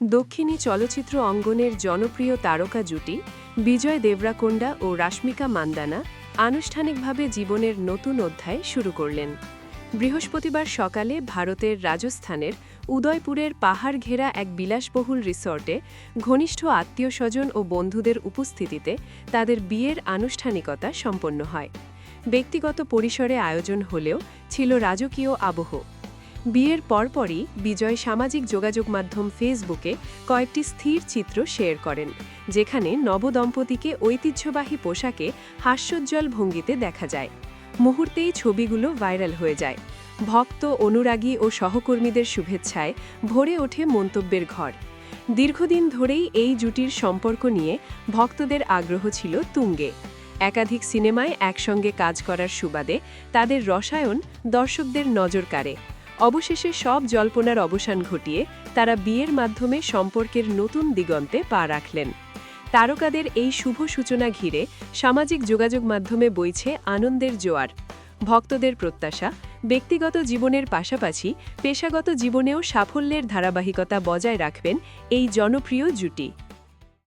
দক্ষিণী চলচ্চিত্র অঙ্গনের জনপ্রিয় তারকা জুটি বিজয় দেবরাকোন্ডা ও রাশমিকা মান্দানা আনুষ্ঠানিকভাবে জীবনের নতুন অধ্যায় শুরু করলেন। বৃহস্পতিবার সকালে ভারতের রাজস্থানের উদয়পুরের পাহাড় ঘেরা এক বিলাসবহুল রিসর্টে ঘনিষ্ঠ আত্মীয়স্বজন ও বন্ধুদের উপস্থিতিতে তাদের বিয়ের আনুষ্ঠানিকতা সম্পন্ন হয়। ব্যক্তিগত পরিসরে আয়োজন হলেও ছিল রাজকীয় আবহ। বিয়ের পরপরই বিজয় সামাজিক যোগাযোগ মাধ্যম ফেসবুকে কয়েকটি স্থির চিত্র শেয়ার করেন, যেখানে নবদম্পতিকে ঐতিহ্যবাহী পোশাকে হাস্যোজ্জ্বল ভঙ্গিতে দেখা যায়। মুহূর্তেই ছবিগুলো ভাইরাল হয়ে যায়। ভক্ত, অনুরাগী ও সহকর্মীদের শুভেচ্ছায় ভরে ওঠে মন্তব্যের ঘর। দীর্ঘদিন ধরেই এই জুটির সম্পর্ক নিয়ে ভক্তদের আগ্রহ ছিল তুঙ্গে। একাধিক সিনেমায় একসঙ্গে কাজ করার সুবাদে তাদের রসায়ন দর্শকদের নজর কাড়ে। অবশেষে সব জল্পনার অবসান ঘটিয়ে তারা বিয়ের মাধ্যমে সম্পর্কের নতুন দিগন্তে পা রাখলেন। তারকাদের এই শুভ সূচনা ঘিরে সামাজিক যোগাযোগ মাধ্যমে বইছে আনন্দের জোয়ার। ভক্তদের প্রত্যাশা, ব্যক্তিগত জীবনের পাশাপাশি পেশাগত জীবনেও সাফল্যের ধারাবাহিকতা বজায় রাখবেন এই জনপ্রিয় জুটি।